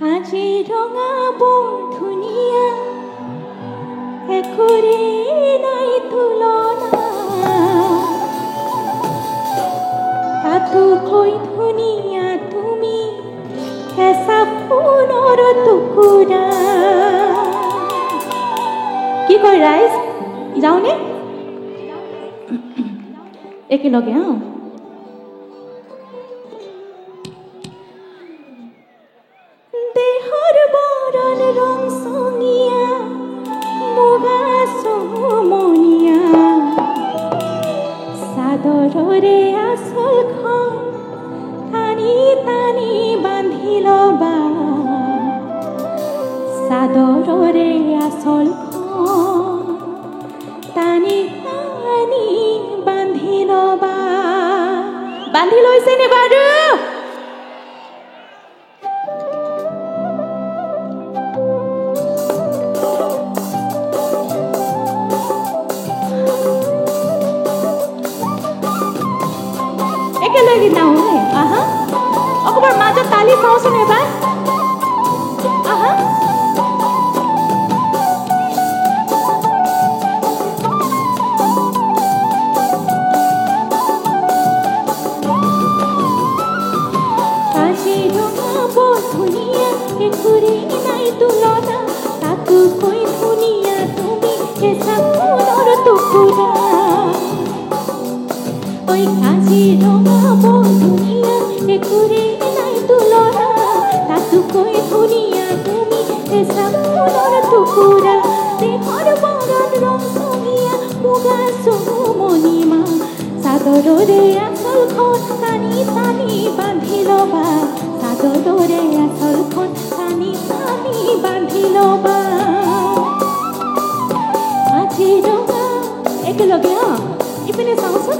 কাজিৰঙা বৰ ধুনীয়া, একোৰে নাই তুলনা, তাতোকৈ ধুনীয়া তুমি কেঁচা সোণৰ টুকুৰা। কি কয় ৰাইজ, যাওঁনে? একেলগে দেহৰ বৰণ ৰং চঙীয়া, মুগা চমনীয়া, চাদৰৰে আঁচলখন টানি টানি বান্ধি ল'বা, চাদৰৰে আঁচলখন টানি টানি বান্ধি ল'বা। বান্ধি লৈছেনে বাৰু? একেলগে যাওঁ হে। আহা, অকমান মাজত তালি পাওঁচোন এবাৰ। আহা, কাজিৰঙা বৰ ধুনীয়া, একোৰে নাই তুলনা, তাতোকৈ ধুনীয়া তুমি কেঁচা সোণৰ টুকুৰা। ঐ কাজিৰঙা বৰ ধুনীয়া, একোৰে নাই তুলনা, তাতোকৈ ধুনীয়া তুমি কেঁচা সোণৰ টুকুৰা। দেহৰ বৰণ ৰং চঙীয়া, মুগা চমনীয়া, চাদৰৰে আঁচলখন টানি টানি বান্ধি ল'বা, চাদৰৰে আঁচলখন টানি টানি বান্ধি ল'বা। কাজিৰঙা, একেলগে ইপিনে চাওঁচোন।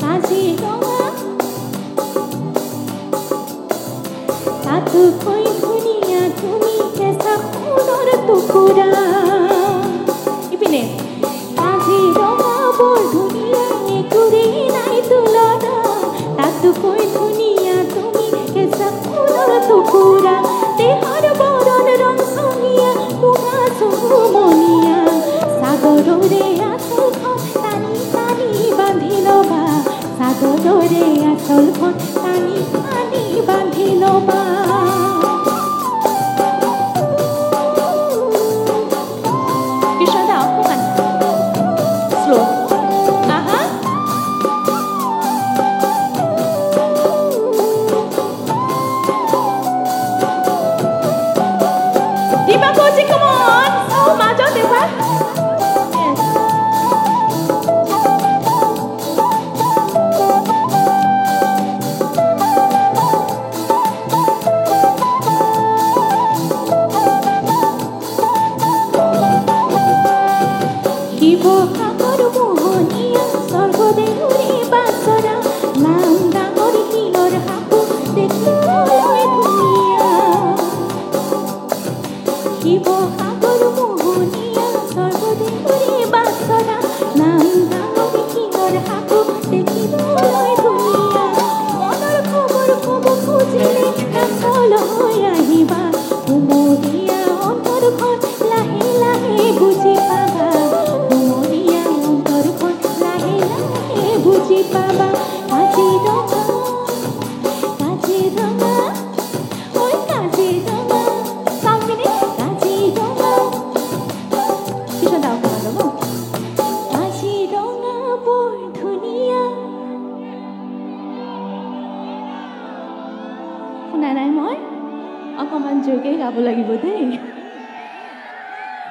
কাজিৰঙা তাতোকৈ ধুনীয়া তুমি কেঁচা সোণৰ টুকুৰা। ইপিনে কাজিৰঙা বৰ ধুনীয়া, একোৰে নাই তুলনা, তাতোকৈ ধুনীয়া তুমি কেঁচা সোণৰ টুকুৰা। দেহৰ বৰণ ৰং চঙীয়া, মুগা চমনীয়া, চাদৰৰে আঁচলখন টানি টানি বান্ধি ল'বা, চাদৰৰে আঁচলখন টানি টানি বান্ধি ল'বা। কৃষ্ণদা অকমান শ্লো। আহা, দিবা কৌশি, কমন চাওঁ মাজত এবাৰ। শিৱসাগৰ মোহনীয়া, স্বৰ্গদেউৰে বাছৰা, নাম ডাঙৰ শিলৰ সাপো দেখিবলৈ ধুনীয়া। শিৱসাগৰ মোহনীয়া, স্বৰ্গদেউৰে বাছৰা, নাম ডাঙৰ শিলৰ সাপো দেখিবলৈ ধুনীয়া। মনৰ খবৰ ক'ব খুজিলে কাষলৈ আহিবা, উমলীয়া অন্তৰখন লাহে লাহে বুজি পাবা, উমলীয়া অন্তৰখন লাহে লাহে বুজি পাবা। কাজিৰঙা, কাজিৰঙা, ঐ কাজিৰঙা, চাওঁপিনে কাজিৰঙা। কৃষ্ণদা অকমান ল'ব। কাজিৰঙা বৰ ধুনীয়া, শুনা নাই মই? অকমান জোৰকে গাব লাগিব দেই।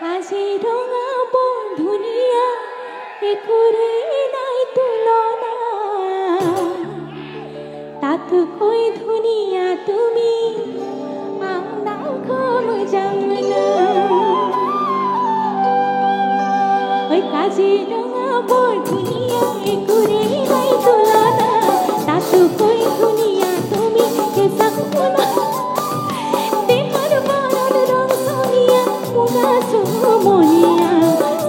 কাজিৰঙা বৰ ধুনীয়া, একোৰে নাই তুলনা, তাতোকৈ ধুনীয়া তুমি আংনাখন জাংনা। ঐ কাজিৰঙা বৰ ধুনীয়া, একোৰে নাই তুলনা, তাতোকৈ ধুনীয়া তুমি কেঁচা সোণৰ। দেহৰ বৰণ ৰং চঙীয়া, মুগা চমনীয়া,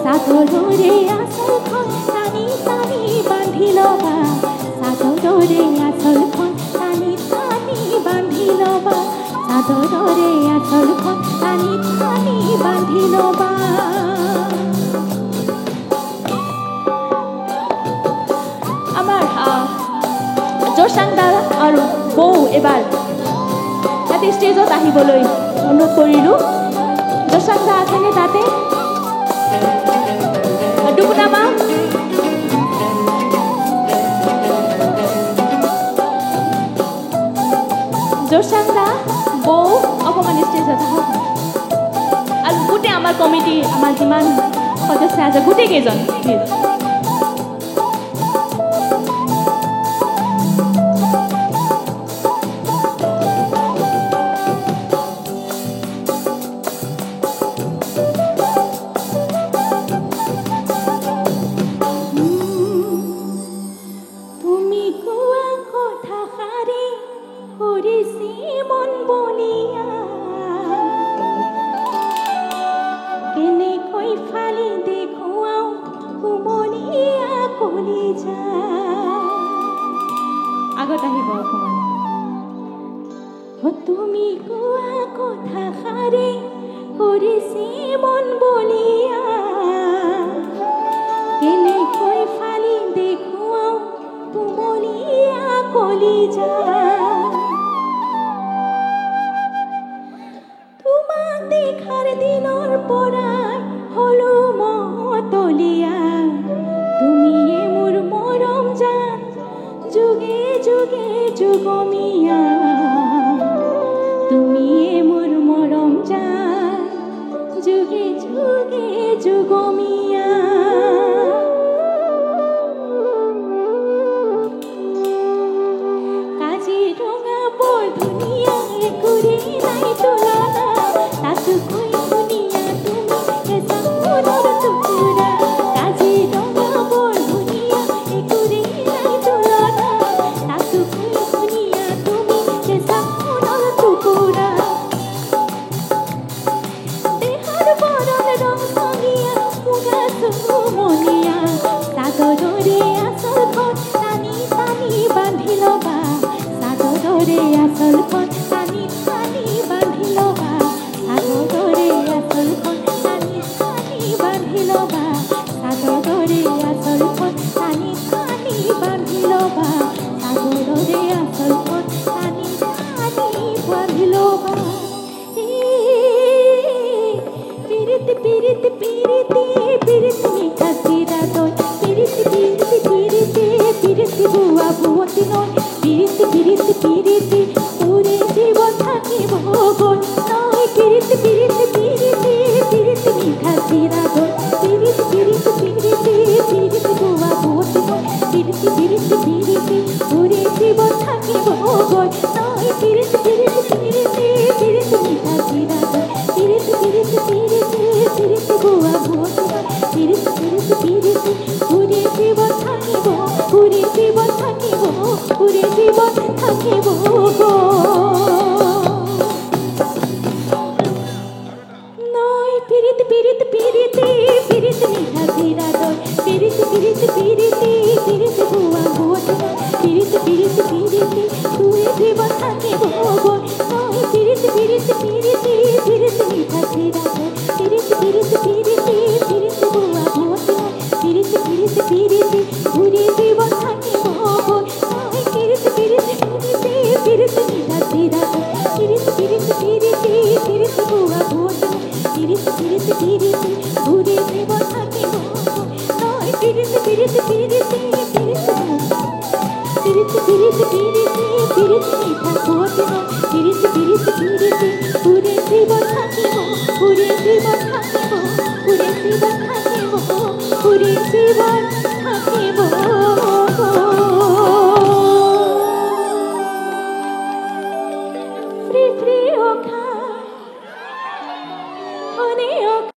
চাদৰৰে আঁচলখন টানি টানি বান্ধি ল'বা, চাদৰৰে আঁচলখন টানি টানি বান্ধি ল'বা। চাদৰৰে আঁচলখন টানি টানি বান্ধি ল'বা আমাৰ জোৰচাং দা আৰু বৌ এবাৰ তাতে ষ্টেজত আহিবলৈ অনুৰোধ কৰিলোঁ জোৰচাং দা আছেনে তাতে দুকুটা মা জোৰচাং দা বৌ অকণমান ষ্টেজত আহক আৰু গোটেই আমাৰ কমিটি আমাৰ যিমান সদস্য আছে গোটেইকেইজন প্লিজ আগত আহিব অকণমান তুমি কোৱা কথা সাৰে কৰিছে মন বলিয়া কেনেকৈ ফালি দেখুৱাও তুমলীয়া কলিজা তোমাক দেখাৰ দিনৰ পৰাই হলো মহতলীয়া তুমিয়ে মোৰ মৰম জান যুগে যুগে যুগমীয়া তুমিয়ে মোৰ মৰম জান যুগে যুগে যুগমীয়া কাজিৰঙা বৰ ধুনীয়া একুৰে নাই তুলনা তাতোকৈ ধুনীয়া তুমি এচাম ফুলৰ টুকুৰা কাজিৰঙা বৰ ধুনীয়া একুৰে নাই তুলনা তাতোকৈ ধুনীয়া তুমি এচাম ফুলৰ টুকুৰা দেহৰ বৰণ ৰং চঙীয়া মুগা চুমনীয়া চাদৰৰে আঁচলখন টানি টানি বান্ধি ল'বা চাদৰৰে আঁচলখন টানি টানি বান্ধি ল'বা চাদৰৰে আঁচলখন টানি টানি বান্ধি ল'বা চাদৰৰে আঁচলখন টানি টানি বান্ধি ল'বা চাদৰৰে আঁচলখন টানি টানি বান্ধি ল'বা পিৰিতি পিৰিতি পিৰিতি পিৰিতি মিঠা চিৰা দৈ পিৰিতি পিৰিতি পিৰিতি পিৰিতি বুৱা বুৱতী নৈ পিৰিতি পিৰিতি পিৰিতি উৰি জীৱ থাকিব গৈ নৈ পিৰিতি পিৰিতি পিৰিতি পিৰিতি মিঠা চিৰা দৈ পিৰিতি পিৰিতি পিৰিতি পিৰিতি বুৱা বুৱতী নৈ পিৰিতি পিৰিতি পিৰিতি উৰি জীৱ থাকিব গৈ নৈ পিৰিতি পিৰিতি পিৰিতি পিৰিতি মিঠা চিৰা দৈ পিৰিতি পিৰিতি পিৰিতি পিৰিতি বুৱা বুৱতী নৈ পিৰিতি পিৰিতি পিৰিতি উৰি জীৱ থাকিব উৰি জীৱ থাকিব উৰি জীৱ থাকিব নৈ পিৰিতি পিৰিতি পিৰিতি পিৰিতি মিঠা চিৰা দৈ পিৰিতি পিৰিতি পিৰিতি পিৰিতি বুৱা বুৱতী নৈ পিৰিতি পিৰিতি পিৰিতি উৰি জীৱ থাকিব গৈ নৈ পিৰিতি পিৰিতি পিৰিতি পিৰিতি মিঠা চিৰা দৈ পিৰিতি পিৰিতি পিৰিতি পিৰিতি বুৱা বুৱতী নৈ পিৰিতি পিৰিতি পিৰিতি উৰি জীৱ থাকিব গৈ নৈ পিৰিতি পিৰিতি পিৰিতি পিৰিতি মিঠা চিৰা দৈ পিৰিতি পিৰিতি পিৰিতি পিৰিতি বুৱা বুৱতী নৈ পিৰিতি পিৰিতি পিৰিতি উৰি জীৱ থাকিব গৈ নৈ পিৰিতি পিৰিতি পিৰিতি পিৰিতি পিৰিতি পিৰিতি পিৰিতি পিৰিতি মিঠা বুৱতী নৈ পিৰিতি পিৰিতি পিৰিতি